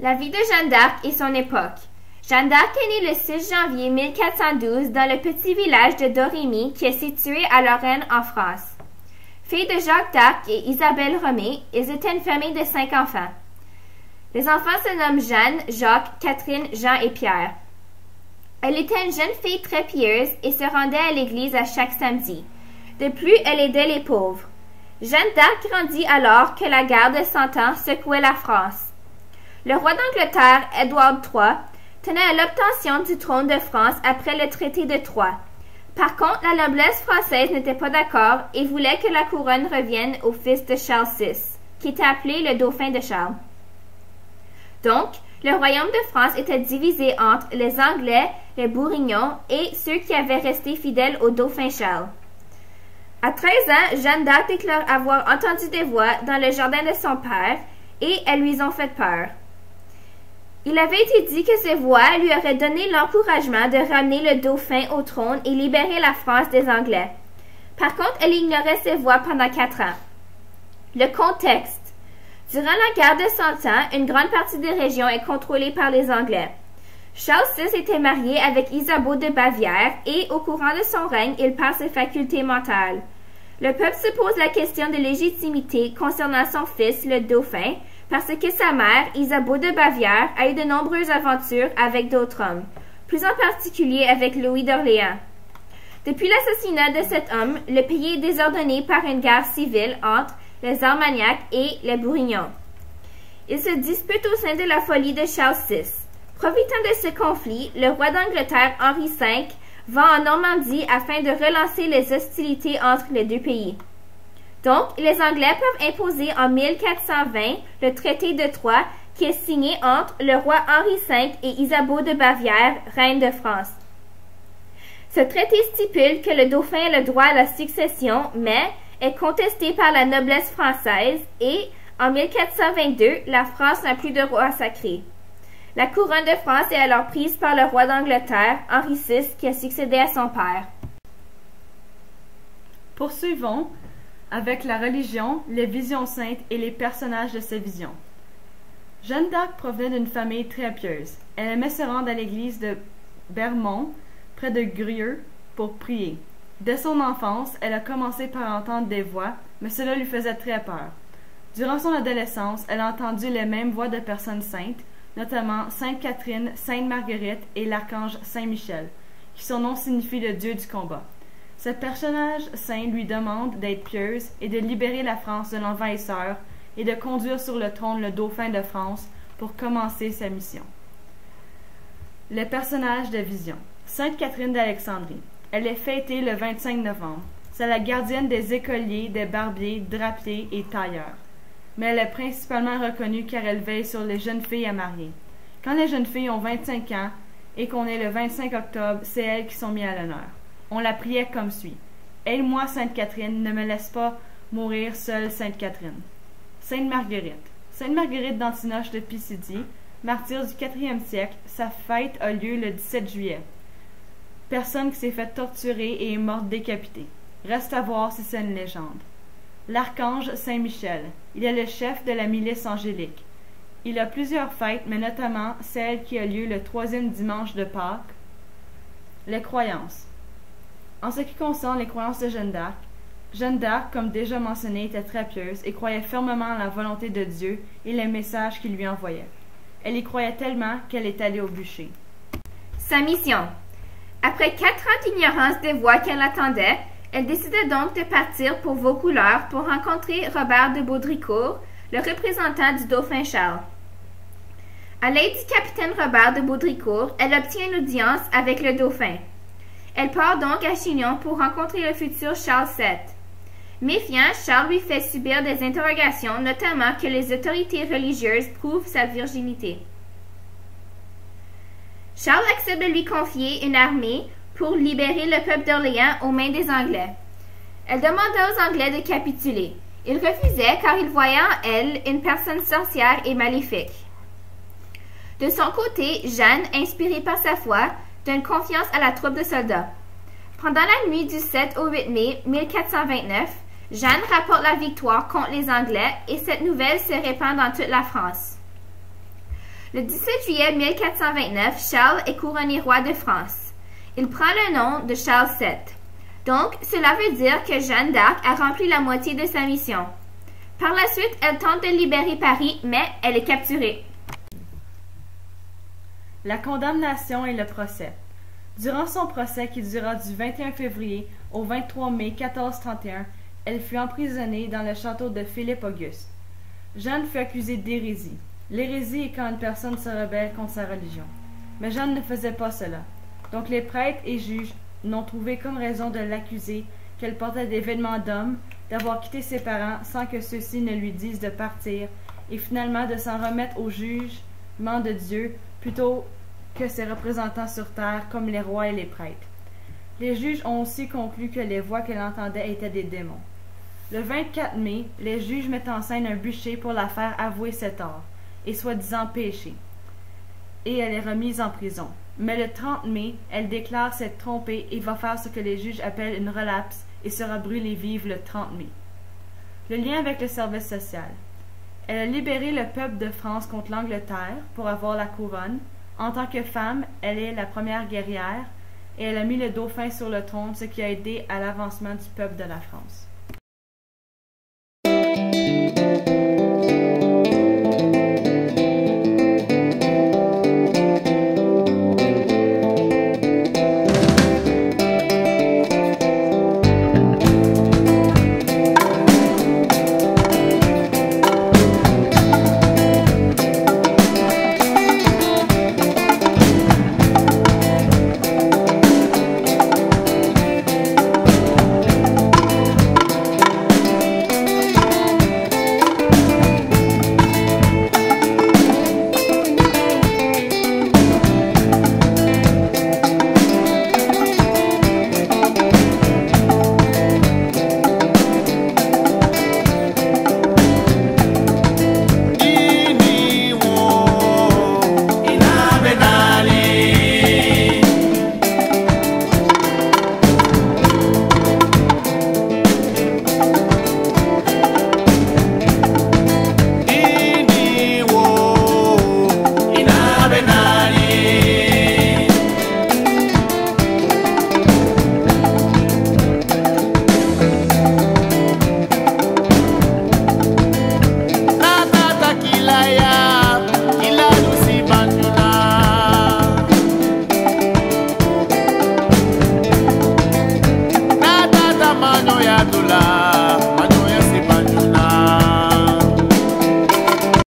La vie de Jeanne d'Arc et son époque. Jeanne d'Arc est née le 6 janvier 1412 dans le petit village de Domremy qui est situé à Lorraine en France. Fille de Jacques d'Arc et Isabelle Romée, ils étaient une famille de 5 enfants. Les enfants se nomment Jeanne, Jacques, Catherine, Jean et Pierre. Elle était une jeune fille très pieuse et se rendait à l'église à chaque samedi. De plus, elle aidait les pauvres. Jeanne d'Arc grandit alors que la guerre de Cent Ans secouait la France. Le roi d'Angleterre, Édouard III, tenait à l'obtention du trône de France après le traité de Troyes. Par contre, la noblesse française n'était pas d'accord et voulait que la couronne revienne au fils de Charles VI, qui était appelé le dauphin de Charles. Donc, le royaume de France était divisé entre les Anglais, les Bourguignons et ceux qui avaient resté fidèles au dauphin Charles. À 13 ans, Jeanne d'Arc déclare avoir entendu des voix dans le jardin de son père et elles lui ont fait peur. Il avait été dit que ces voix lui auraient donné l'encouragement de ramener le dauphin au trône et libérer la France des Anglais. Par contre, elle ignorait ces voix pendant 4 ans. Le contexte. Durant la guerre de Cent Ans, une grande partie des régions est contrôlée par les Anglais. Charles VI était marié avec Isabeau de Bavière et, au courant de son règne, il perd ses facultés mentales. Le peuple se pose la question de légitimité concernant son fils, le dauphin, parce que sa mère, Isabeau de Bavière, a eu de nombreuses aventures avec d'autres hommes, plus en particulier avec Louis d'Orléans. Depuis l'assassinat de cet homme, le pays est désordonné par une guerre civile entre les Armagnacs et les Bourguignons. Ils se disputent au sein de la folie de Charles VI. Profitant de ce conflit, le roi d'Angleterre, Henri V, va en Normandie afin de relancer les hostilités entre les deux pays. Donc, les Anglais peuvent imposer en 1420 le traité de Troyes qui est signé entre le roi Henri V et Isabeau de Bavière, reine de France. Ce traité stipule que le dauphin a le droit à la succession, mais est contesté par la noblesse française et, en 1422, la France n'a plus de roi sacré. La couronne de France est alors prise par le roi d'Angleterre, Henri VI, qui a succédé à son père. Poursuivons avec la religion, les visions saintes et les personnages de ces visions. Jeanne d'Arc provenait d'une famille très pieuse. Elle aimait se rendre à l'église de Bermond, près de Grieux, pour prier. Dès son enfance, elle a commencé par entendre des voix, mais cela lui faisait très peur. Durant son adolescence, elle a entendu les mêmes voix de personnes saintes, notamment Sainte Catherine, Sainte Marguerite et l'archange Saint Michel, qui son nom signifie le dieu du combat. Ce personnage saint lui demande d'être pieuse et de libérer la France de l'envahisseur et de conduire sur le trône le dauphin de France pour commencer sa mission. Le personnage de vision. Sainte Catherine d'Alexandrie. Elle est fêtée le 25 novembre. C'est la gardienne des écoliers, des barbiers, drapiers et tailleurs. Mais elle est principalement reconnue car elle veille sur les jeunes filles à marier. Quand les jeunes filles ont 25 ans et qu'on est le 25 octobre, c'est elles qui sont mises à l'honneur. On la priait comme suit. « Aide-moi, Sainte Catherine, ne me laisse pas mourir seule, Sainte Catherine. » Sainte Marguerite. Sainte Marguerite d'Antinoche de Pisidie, martyre du 4e siècle, sa fête a lieu le 17 juillet. Personne qui s'est fait torturer et est morte décapitée. Reste à voir si c'est une légende. L'archange Saint Michel. Il est le chef de la milice angélique. Il a plusieurs fêtes, mais notamment celle qui a lieu le 3e dimanche de Pâques. Les croyances. En ce qui concerne les croyances de Jeanne d'Arc, comme déjà mentionné, était très pieuse et croyait fermement en la volonté de Dieu et les messages qu'il lui envoyait. Elle y croyait tellement qu'elle est allée au bûcher. Sa mission. Après 4 ans d'ignorance des voix qu'elle attendait, elle décida donc de partir pour Vaucouleurs pour rencontrer Robert de Baudricourt, le représentant du dauphin Charles. À l'aide du capitaine Robert de Baudricourt, elle obtient une audience avec le dauphin. Elle part donc à Chinon pour rencontrer le futur Charles VII. Méfiant, Charles lui fait subir des interrogations, notamment que les autorités religieuses prouvent sa virginité. Charles accepte de lui confier une armée pour libérer le peuple d'Orléans aux mains des Anglais. Elle demanda aux Anglais de capituler. Ils refusaient car ils voyaient en elle une personne sorcière et maléfique. De son côté, Jeanne, inspirée par sa foi, donne confiance à la troupe de soldats. Pendant la nuit du 7 au 8 mai 1429, Jeanne rapporte la victoire contre les Anglais et cette nouvelle se répand dans toute la France. Le 17 juillet 1429, Charles est couronné roi de France. Il prend le nom de Charles VII. Donc, cela veut dire que Jeanne d'Arc a rempli la moitié de sa mission. Par la suite, elle tente de libérer Paris, mais elle est capturée. La condamnation et le procès. Durant son procès qui dura du 21 février au 23 mai 1431, elle fut emprisonnée dans le château de Philippe-Auguste. Jeanne fut accusée d'hérésie. L'hérésie est quand une personne se rebelle contre sa religion. Mais Jeanne ne faisait pas cela. Donc les prêtres et juges n'ont trouvé comme raison de l'accuser qu'elle portait des vêtements d'homme, d'avoir quitté ses parents sans que ceux-ci ne lui disent de partir, et finalement de s'en remettre au jugement de Dieu plutôt que ses représentants sur terre comme les rois et les prêtres. Les juges ont aussi conclu que les voix qu'elle entendait étaient des démons. Le 24 mai, les juges mettent en scène un bûcher pour la faire avouer ses torts et soi-disant péché, et elle est remise en prison. Mais le 30 mai, elle déclare s'être trompée et va faire ce que les juges appellent une relapse et sera brûlée vive le 30 mai. Le lien avec le service social. Elle a libéré le peuple de France contre l'Angleterre pour avoir la couronne. En tant que femme, elle est la première guerrière et elle a mis le dauphin sur le trône, ce qui a aidé à l'avancement du peuple de la France.